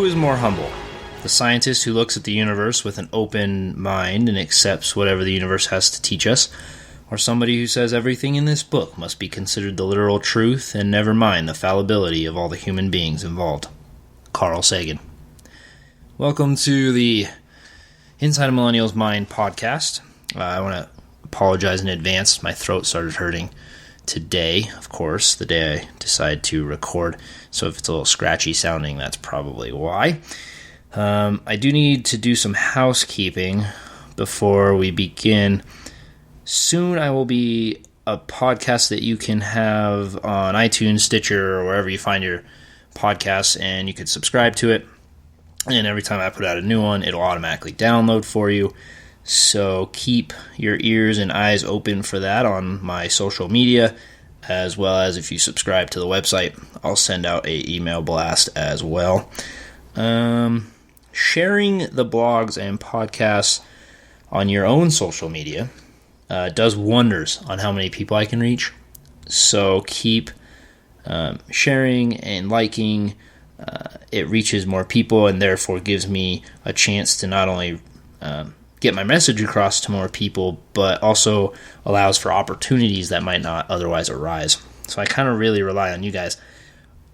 Who is more humble? The scientist who looks at the universe with an open mind and accepts whatever the universe has to teach us, or somebody who says everything in this book must be considered the literal truth and never mind the fallibility of all the human beings involved? Carl Sagan. Welcome to the Inside a Millennials Mind podcast. I want to apologize in advance. My throat started hurting today, of course, the day I decided to record. So if it's a little scratchy sounding, that's probably why. I do need to do some housekeeping before we begin. Soon I will be a podcast that you can have on iTunes, Stitcher, or wherever you find your podcasts, and you can subscribe to it. And every time I put out a new one, it'll automatically download for you. So keep your ears and eyes open for that on my social media, as well as if you subscribe to the website, I'll send out an email blast as well. Sharing the blogs and podcasts on your own social media does wonders on how many people I can reach. So keep sharing and liking. It reaches more people and therefore gives me a chance to not only get my message across to more people, but also allows for opportunities that might not otherwise arise. So I kind of really rely on you guys.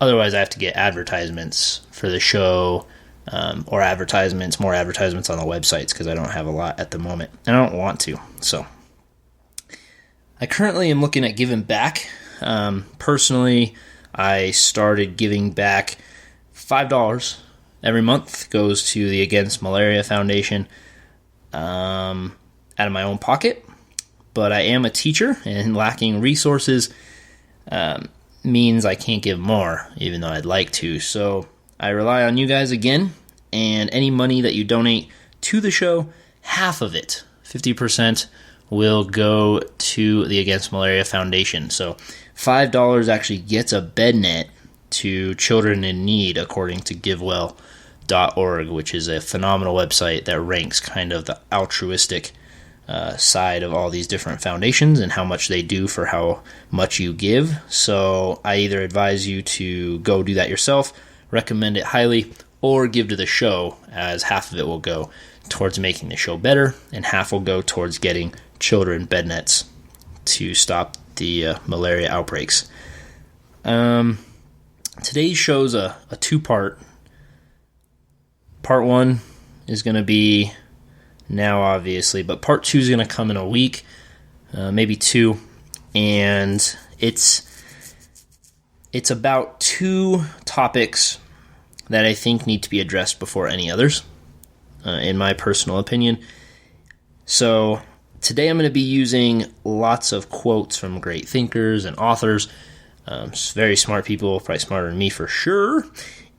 Otherwise, I have to get advertisements for the show, or more advertisements on the websites, because I don't have a lot at the moment, and I don't want to. So I currently am looking at giving back. Personally, I started giving back $5 every month, goes to the Against Malaria Foundation, out of my own pocket. But I am a teacher, and lacking resources means I can't give more, even though I'd like to. So I rely on you guys again, and any money that you donate to the show, half of it, 50%, will go to the Against Malaria Foundation. So $5 actually gets a bed net to children in need, according to GiveWell.org, which is a phenomenal website that ranks kind of the altruistic side of all these different foundations and how much they do for how much you give. So I either advise you to go do that yourself, recommend it highly, or give to the show, as half of it will go towards making the show better and half will go towards getting children bed nets to stop the malaria outbreaks. Today's show's a two-part. Part one is going to be now, obviously, but part two is going to come in a week, maybe two, and it's about two topics that I think need to be addressed before any others, in my personal opinion. So today I'm going to be using lots of quotes from great thinkers and authors, very smart people, probably smarter than me for sure.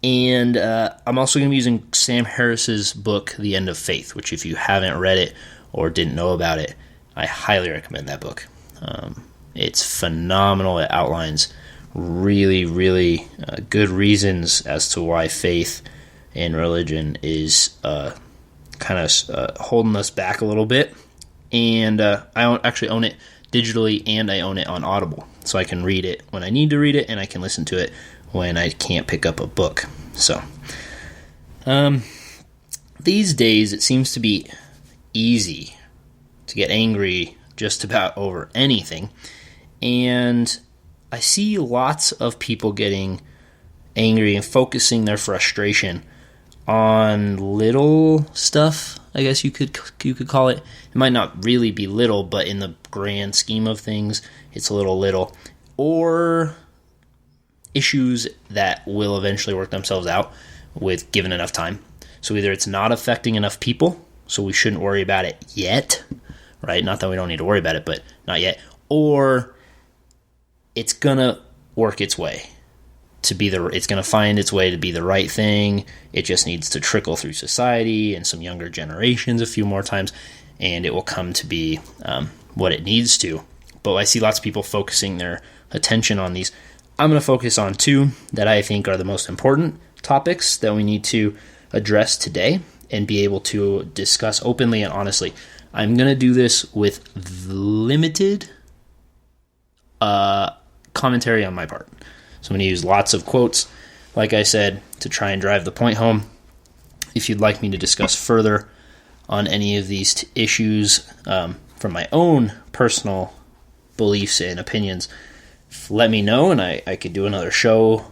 And I'm also going to be using Sam Harris's book, The End of Faith, which if you haven't read it or didn't know about it, I highly recommend that book. It's phenomenal. It outlines really, really good reasons as to why faith and religion is kind of holding us back a little bit. And I actually own it digitally, and I own it on Audible. So I can read it when I need to read it, and I can listen to it when I can't pick up a book. So these days it seems to be easy to get angry just about over anything. And I see lots of people getting angry and focusing their frustration on little stuff, I guess you could call it. It might not really be little, but in the grand scheme of things, it's a little. Or issues that will eventually work themselves out with given enough time. So either it's not affecting enough people, so we shouldn't worry about it yet, right? Not that we don't need to worry about it, but not yet. Or it's gonna work its way to be it's gonna find its way to be the right thing. It just needs to trickle through society and some younger generations a few more times, and it will come to be what it needs to. But I see lots of people focusing their attention on these. I'm going to focus on two that I think are the most important topics that we need to address today and be able to discuss openly and honestly. I'm going to do this with limited commentary on my part. So I'm going to use lots of quotes, like I said, to try and drive the point home. if you'd like me to discuss further on any of these issues from my own personal beliefs and opinions, let me know, and I could do another show,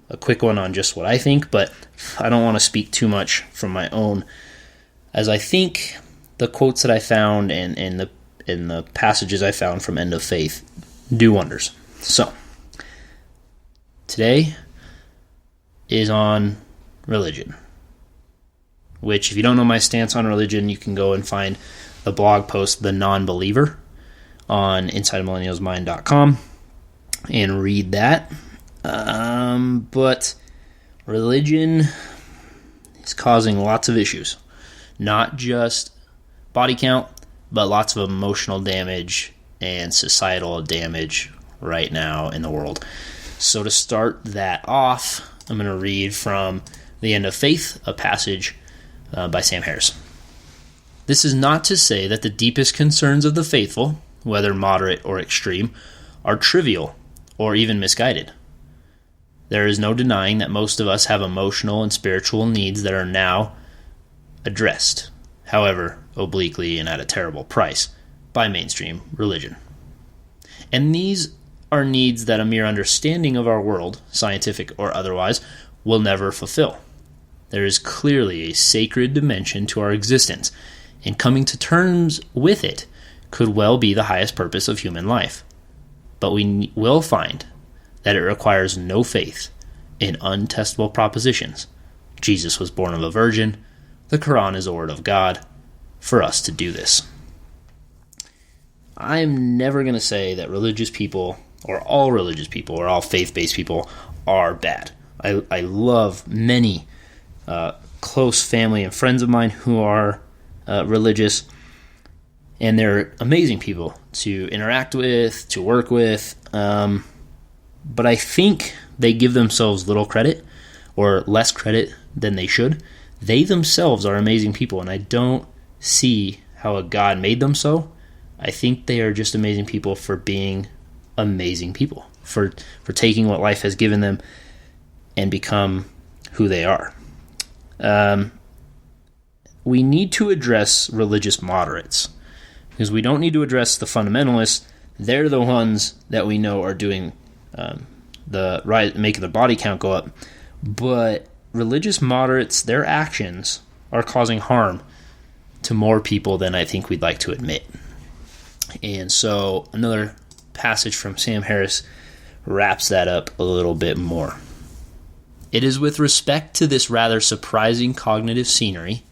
a quick one on just what I think, but I don't want to speak too much from my own, as I think the quotes that I found and the passages I found from End of Faith do wonders. So, today is on religion, which, if you don't know my stance on religion, you can go and find the blog post, The Non-Believer, on InsideMillennialsMind.com and read that. But religion is causing lots of issues. Not just body count, but lots of emotional damage and societal damage right now in the world. So to start that off, I'm going to read from The End of Faith, a passage by Sam Harris. This is not to say that the deepest concerns of the faithful, whether moderate or extreme, are trivial or even misguided. There is no denying that most of us have emotional and spiritual needs that are now addressed, however obliquely and at a terrible price, by mainstream religion. And these are needs that a mere understanding of our world, scientific or otherwise, will never fulfill. There is clearly a sacred dimension to our existence, and coming to terms with it could well be the highest purpose of human life. But we will find that it requires no faith in untestable propositions. Jesus was born of a virgin. The Quran is the word of God for us to do this. I'm never going to say that religious people, or all religious people, or all faith-based people are bad. I love many close family and friends of mine who are religious, and they're amazing people to interact with, to work with, but I think they give themselves little credit, or less credit than they should. They themselves are amazing people, and I don't see how a God made them so. I think they are just amazing people for being amazing people, for taking what life has given them and become who they are. We need to address religious moderates, because we don't need to address the fundamentalists. They're the ones that we know are doing making the body count go up. But religious moderates, their actions are causing harm to more people than I think we'd like to admit. And so another passage from Sam Harris wraps that up a little bit more. It is with respect to this rather surprising cognitive scenery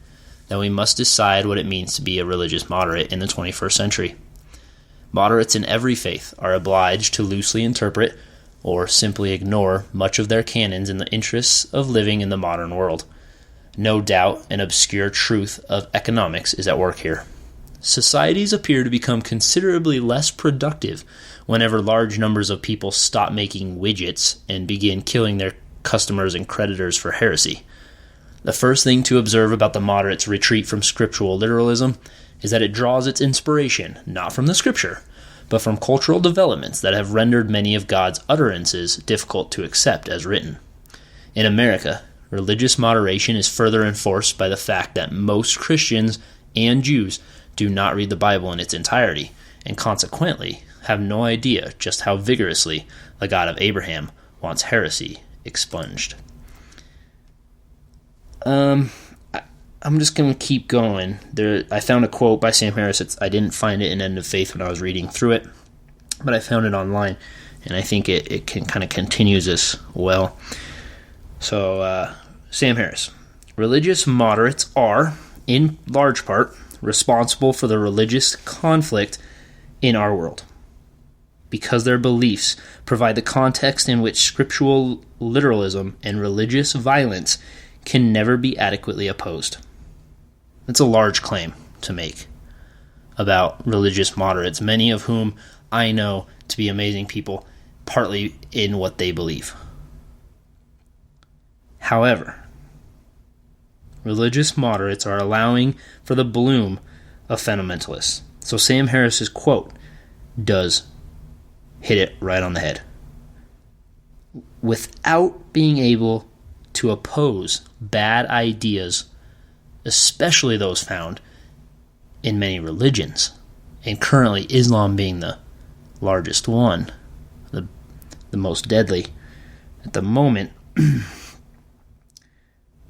that we must decide what it means to be a religious moderate in the 21st century. Moderates in every faith are obliged to loosely interpret or simply ignore much of their canons in the interests of living in the modern world. No doubt an obscure truth of economics is at work here. Societies appear to become considerably less productive whenever large numbers of people stop making widgets and begin killing their customers and creditors for heresy. The first thing to observe about the moderates' retreat from scriptural literalism is that it draws its inspiration not from the scripture, but from cultural developments that have rendered many of God's utterances difficult to accept as written. In America, religious moderation is further enforced by the fact that most Christians and Jews do not read the Bible in its entirety, and consequently have no idea just how vigorously the God of Abraham wants heresy expunged. I'm just going to keep going. I found a quote by Sam Harris. I didn't find it in End of Faith when I was reading through it, but I found it online, and I think it kind of continues this well. So, Sam Harris. Religious moderates are, in large part, responsible for the religious conflict in our world, because their beliefs provide the context in which scriptural literalism and religious violence can never be adequately opposed. That's a large claim to make about religious moderates, many of whom I know to be amazing people, partly in what they believe. However, religious moderates are allowing for the bloom of fundamentalists. So Sam Harris's quote does hit it right on the head. Without being able to oppose bad ideas especially those found in many religions, and currently Islam being the largest one, the most deadly at the moment.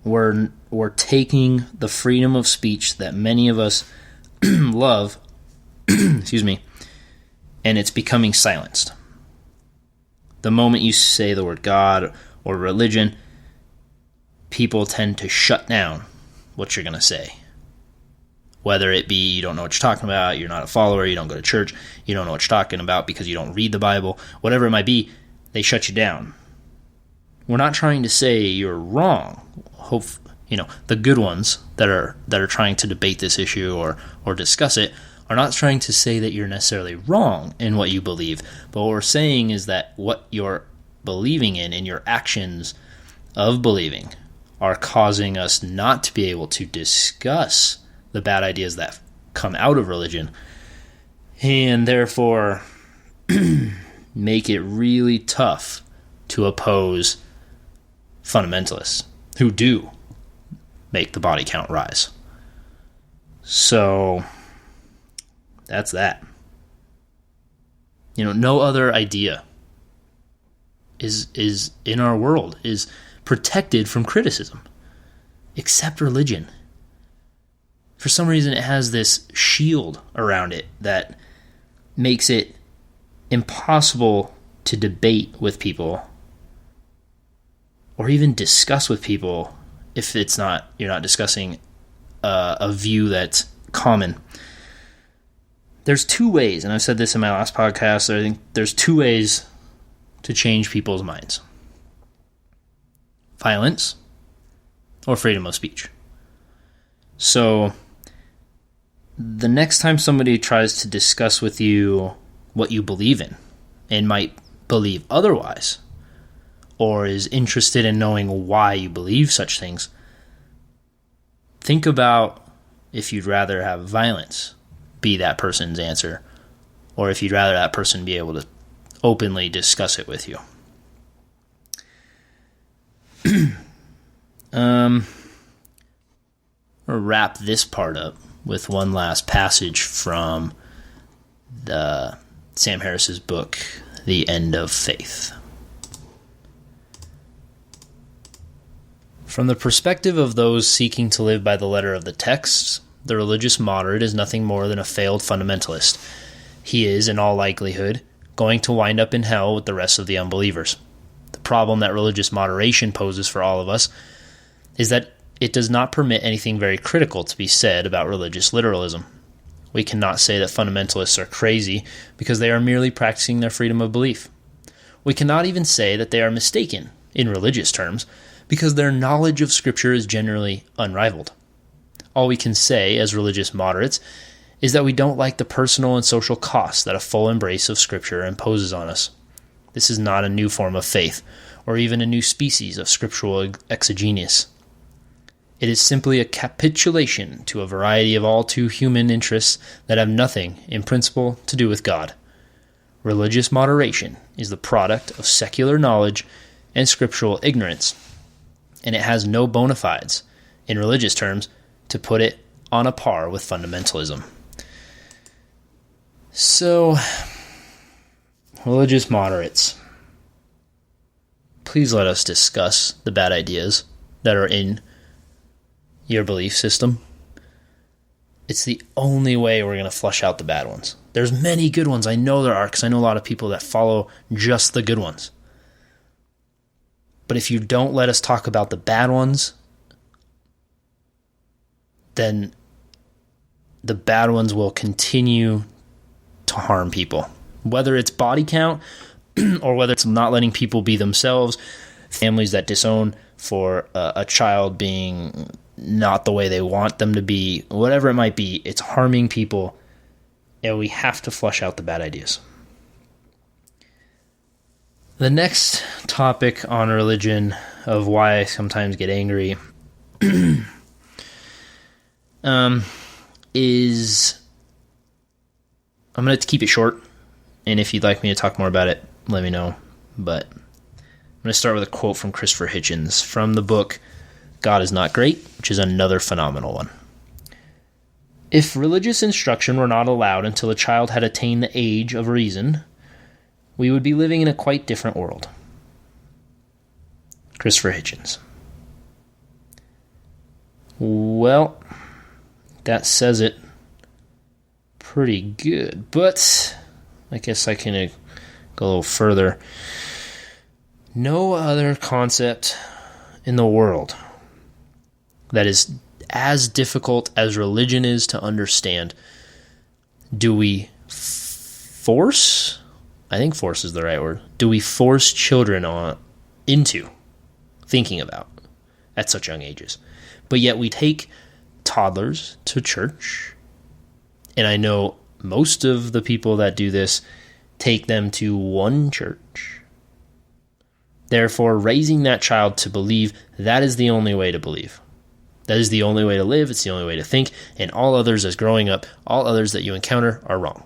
We're taking the freedom of speech that many of us love, excuse me, and it's becoming silenced. The moment you say the word God or religion, people tend to shut down what you're going to say. Whether it be you don't know what you're talking about, you're not a follower, you don't go to church, you don't know what you're talking about because you don't read the Bible, whatever it might be, they shut you down. We're not trying to say you're wrong. The good ones that are trying to debate this issue or discuss it are not trying to say that you're necessarily wrong in what you believe. But what we're saying is that what you're believing in and your actions of believing are causing us not to be able to discuss the bad ideas that come out of religion, and therefore make it really tough to oppose fundamentalists who do make the body count rise. So that's that. No other idea is in our world is protected from criticism except religion. For some reason, it has this shield around it that makes it impossible to debate with people or even discuss with people if you're not discussing a view that's common. There's two ways, and I said this in my last podcast, I think there's two ways to change people's minds: violence or freedom of speech. So the next time somebody tries to discuss with you what you believe in and might believe otherwise, or is interested in knowing why you believe such things, think about if you'd rather have violence be that person's answer, or if you'd rather that person be able to openly discuss it with you. I'll wrap this part up with one last passage from Sam Harris's book, The End of Faith. From the perspective of those seeking to live by the letter of the texts, the religious moderate is nothing more than a failed fundamentalist. He is, in all likelihood, going to wind up in hell with the rest of the unbelievers. The problem that religious moderation poses for all of us is that it does not permit anything very critical to be said about religious literalism. We cannot say that fundamentalists are crazy because they are merely practicing their freedom of belief. We cannot even say that they are mistaken, in religious terms, because their knowledge of Scripture is generally unrivaled. All we can say, as religious moderates, is that we don't like the personal and social costs that a full embrace of Scripture imposes on us. This is not a new form of faith, or even a new species of scriptural exegesis. It is simply a capitulation to a variety of all too human interests that have nothing, in principle, to do with God. Religious moderation is the product of secular knowledge and scriptural ignorance, and it has no bona fides, in religious terms, to put it on a par with fundamentalism. So, religious moderates, please let us discuss the bad ideas that are in your belief system. It's the only way we're going to flush out the bad ones. There's many good ones. I know there are, because I know a lot of people that follow just the good ones. But if you don't let us talk about the bad ones, then the bad ones will continue to harm people. Whether it's body count or whether it's not letting people be themselves, families that disown for a child being not the way they want them to be, whatever it might be, it's harming people, and we have to flush out the bad ideas. The next topic on religion, of why I sometimes get angry, is, I'm going to keep it short, and if you'd like me to talk more about it, let me know, but I'm going to start with a quote from Christopher Hitchens from the book God is not great, which is another phenomenal one. If religious instruction were not allowed until a child had attained the age of reason, we would be living in a quite different world. Christopher Hitchens. Well, that says it pretty good, but I guess I can go a little further. No other concept in the world that is as difficult as religion is to understand do we force, I think force is the right word, do we force children into thinking about at such young ages. But yet we take toddlers to church, and I know most of the people that do this take them to one church, therefore raising that child to believe that is the only way to believe. That is the only way to live, it's the only way to think, and all others as growing up, all others that you encounter are wrong.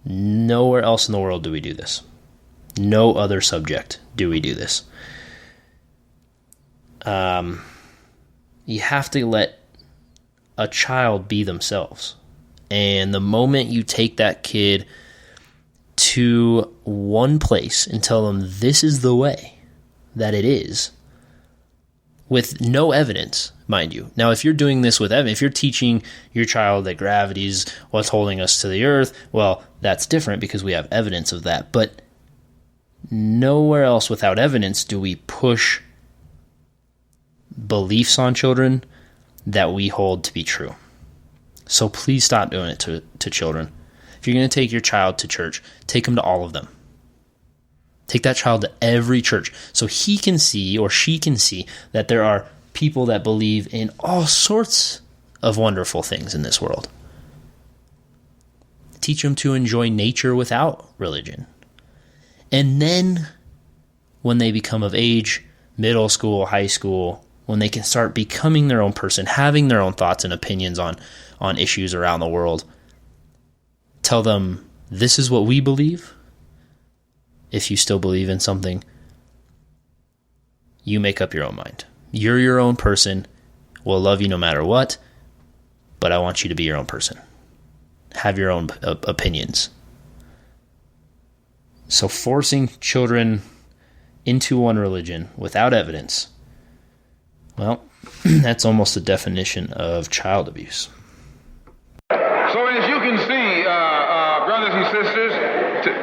Nowhere else in the world do we do this. No other subject do we do this. You have to let a child be themselves. And the moment you take that kid to one place and tell them this is the way that it is, with no evidence, mind you. Now, if you're doing this with evidence, if you're teaching your child that gravity is what's holding us to the earth, well, that's different because we have evidence of that. But nowhere else without evidence do we push beliefs on children that we hold to be true. So please stop doing it to children. If you're going to take your child to church, take them to all of them. Take that child to every church so he can see or she can see that there are people that believe in all sorts of wonderful things in this world. Teach them to enjoy nature without religion. And then when they become of age, middle school, high school, when they can start becoming their own person, having their own thoughts and opinions on issues around the world, tell them, this is what we believe. If you still believe in something, you make up your own mind. You're your own person. We'll love you no matter what, but I want you to be your own person. Have your own opinions. So forcing children into one religion without evidence, well, that's almost the definition of child abuse. So as you can see, brothers and sisters,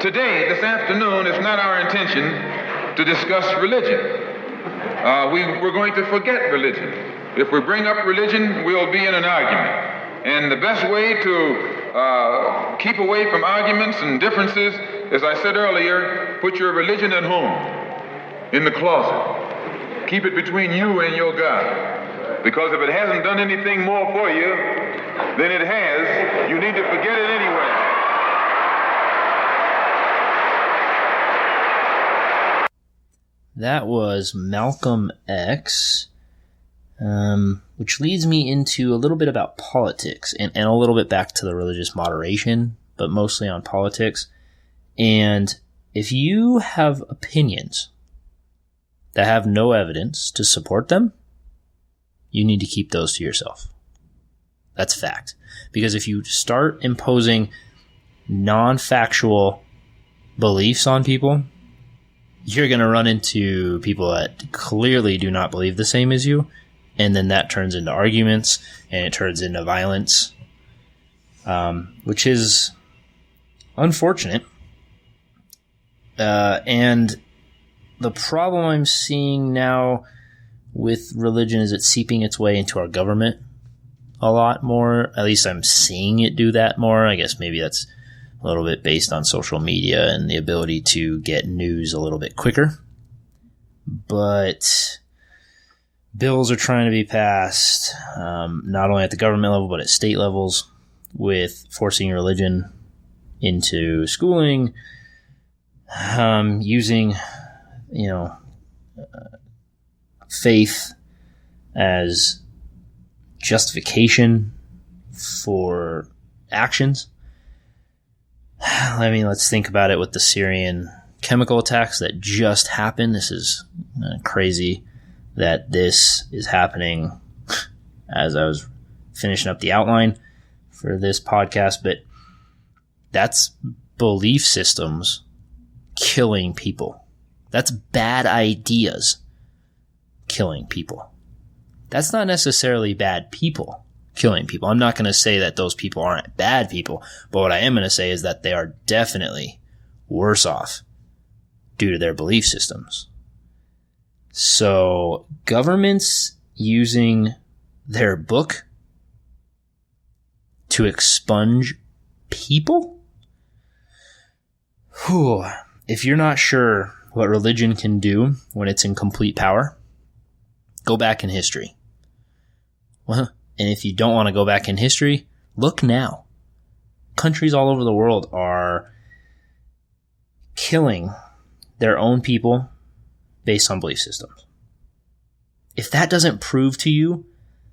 today, this afternoon, it's not our intention to discuss religion. We're going to forget religion. If we bring up religion, we'll be in an argument. And the best way to keep away from arguments and differences, as I said earlier, put your religion at home, in the closet. Keep it between you and your God. Because if it hasn't done anything more for you than it has, you need to forget it anyway. That was Malcolm X, which leads me into a little bit about politics and a little bit back to the religious moderation, but mostly on politics. And if you have opinions that have no evidence to support them, you need to keep those to yourself. That's fact. Because if you start imposing non-factual beliefs on people, you're going to run into people that clearly do not believe the same as you, and then that turns into arguments, and it turns into violence, which is unfortunate. And the problem I'm seeing now with religion is it's seeping its way into our government a lot more. At least I'm seeing it do that more. I guess maybe that's a little bit based on social media and the ability to get news a little bit quicker. But bills are trying to be passed, not only at the government level, but at state levels, with forcing religion into schooling, using, faith as justification for actions. I mean, let's think about it with the Syrian chemical attacks that just happened. This is crazy that this is happening as I was finishing up the outline for this podcast, but that's belief systems killing people. That's bad ideas killing people. That's not necessarily bad people killing people. I'm not going to say that those people aren't bad people, but what I am going to say is that they are definitely worse off due to their belief systems. So governments using their book to expunge people? Whew. If you're not sure what religion can do when it's in complete power, go back in history. Well, and if you don't want to go back in history, look now. Countries all over the world are killing their own people based on belief systems. If that doesn't prove to you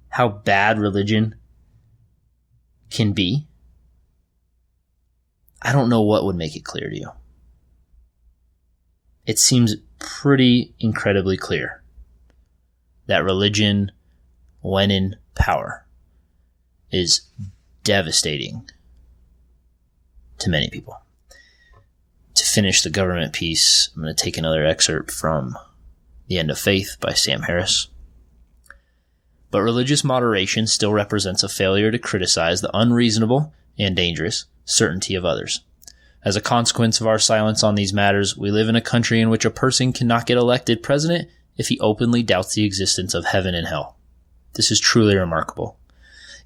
how bad religion can be, I don't know what would make it clear to you. It seems pretty incredibly clear that religion, when in power, is devastating to many people. To finish the government piece, I'm going to take another excerpt from The End of Faith by Sam Harris. But religious moderation still represents a failure to criticize the unreasonable and dangerous certainty of others. As a consequence of our silence on these matters, we live in a country in which a person cannot get elected president if he openly doubts the existence of heaven and hell. This is truly remarkable,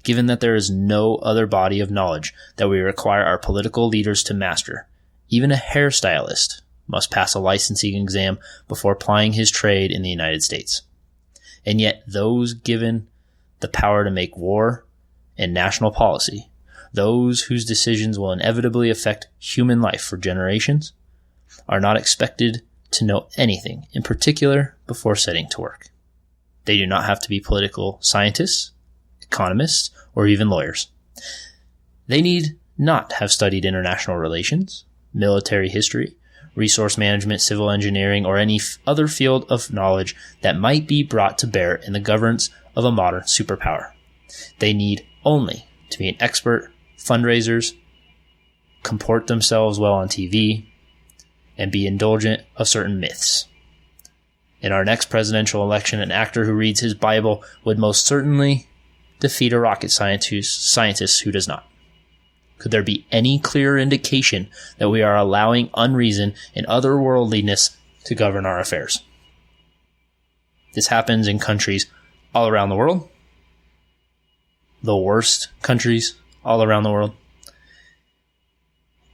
given that there is no other body of knowledge that we require our political leaders to master. Even a hairstylist must pass a licensing exam before plying his trade in the United States. And yet those given the power to make war and national policy, those whose decisions will inevitably affect human life for generations, are not expected to know anything in particular before setting to work. They do not have to be political scientists, economists, or even lawyers. They need not have studied international relations, military history, resource management, civil engineering, or any other field of knowledge that might be brought to bear in the governance of a modern superpower. They need only to be an expert, fundraisers, comport themselves well on TV, and be indulgent of certain myths. In our next presidential election, an actor who reads his Bible would most certainly defeat a rocket scientist who does not. Could there be any clearer indication that we are allowing unreason and otherworldliness to govern our affairs? This happens in countries all around the world, the worst countries all around the world,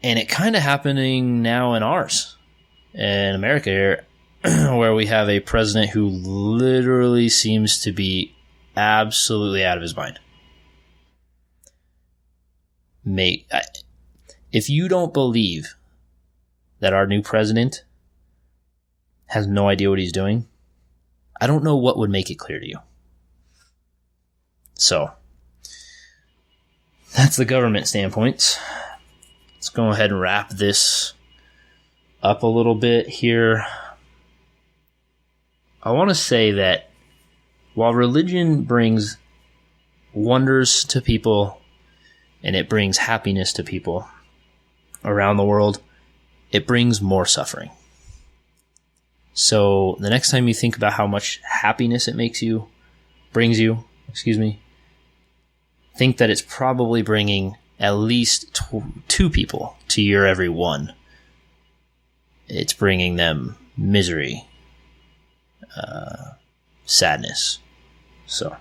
and it kind of happening now in ours, in America here, where we have a president who literally seems to be absolutely out of his mind. If you don't believe that our new president has no idea what he's doing, I don't know what would make it clear to you. So, that's the government standpoint. Let's go ahead and wrap this up a little bit here. I want to say that while religion brings wonders to people and it brings happiness to people around the world, it brings more suffering. So the next time you think about how much happiness it brings you, think that it's probably bringing at least two people to your every one. It's bringing them misery, sadness. So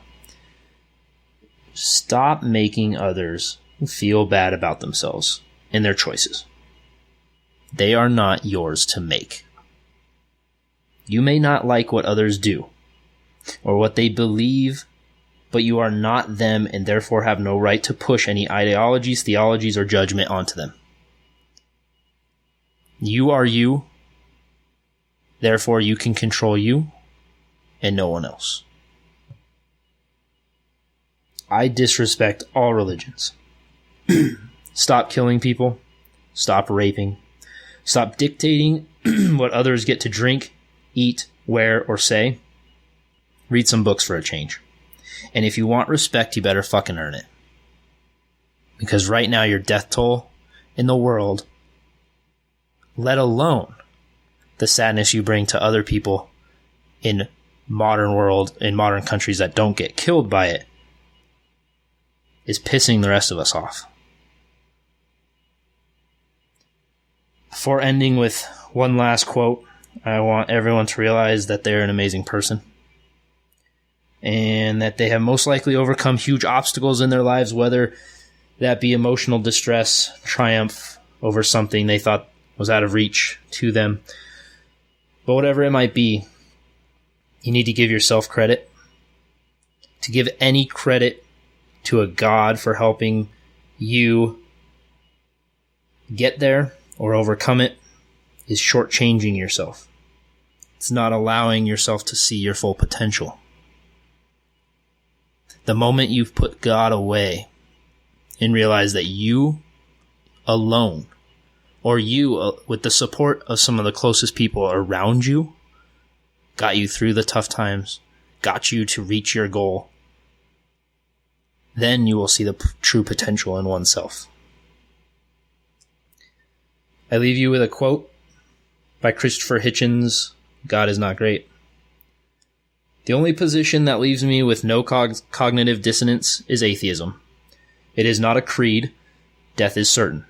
stop making others feel bad about themselves and their choices. They are not yours to make. You may not like what others do or what they believe, but you are not them and therefore have no right to push any ideologies, theologies, or judgment onto them. You are you, therefore you can control you and no one else. I disrespect all religions. Stop killing people. Stop raping. Stop dictating what others get to drink, eat, wear, or say, read some books for a change. And if you want respect, you better fucking earn it. Because right now your death toll in the world, let alone the sadness you bring to other people in modern countries that don't get killed by it, is pissing the rest of us off. Before ending with one last quote, I want everyone to realize that they're an amazing person and that they have most likely overcome huge obstacles in their lives, whether that be emotional distress, triumph over something they thought was out of reach to them. But whatever it might be, you need to give yourself credit. To give any credit to a God for helping you get there or overcome it is shortchanging yourself. It's not allowing yourself to see your full potential. The moment you've put God away and realize that you alone, or you with the support of some of the closest people around you, got you through the tough times, got you to reach your goal, then you will see the true potential in oneself. I leave you with a quote by Christopher Hitchens, God is not great. The only position that leaves me with no cognitive dissonance is atheism. It is not a creed. Death is certain.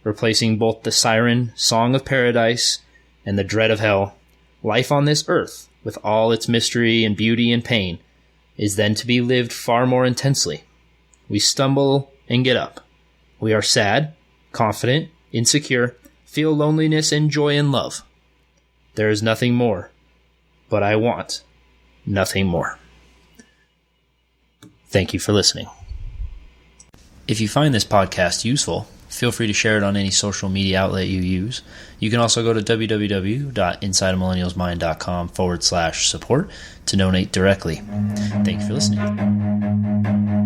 Replacing both the siren song of paradise and the dread of hell, life on this earth, with all its mystery and beauty and pain, is then to be lived far more intensely. We stumble and get up. We are sad, confident, insecure, feel loneliness and joy and love. There is nothing more, but I want nothing more. Thank you for listening. If you find this podcast useful, feel free to share it on any social media outlet you use. You can also go to www.insideamillennialsmind.com/support to donate directly. Thank you for listening.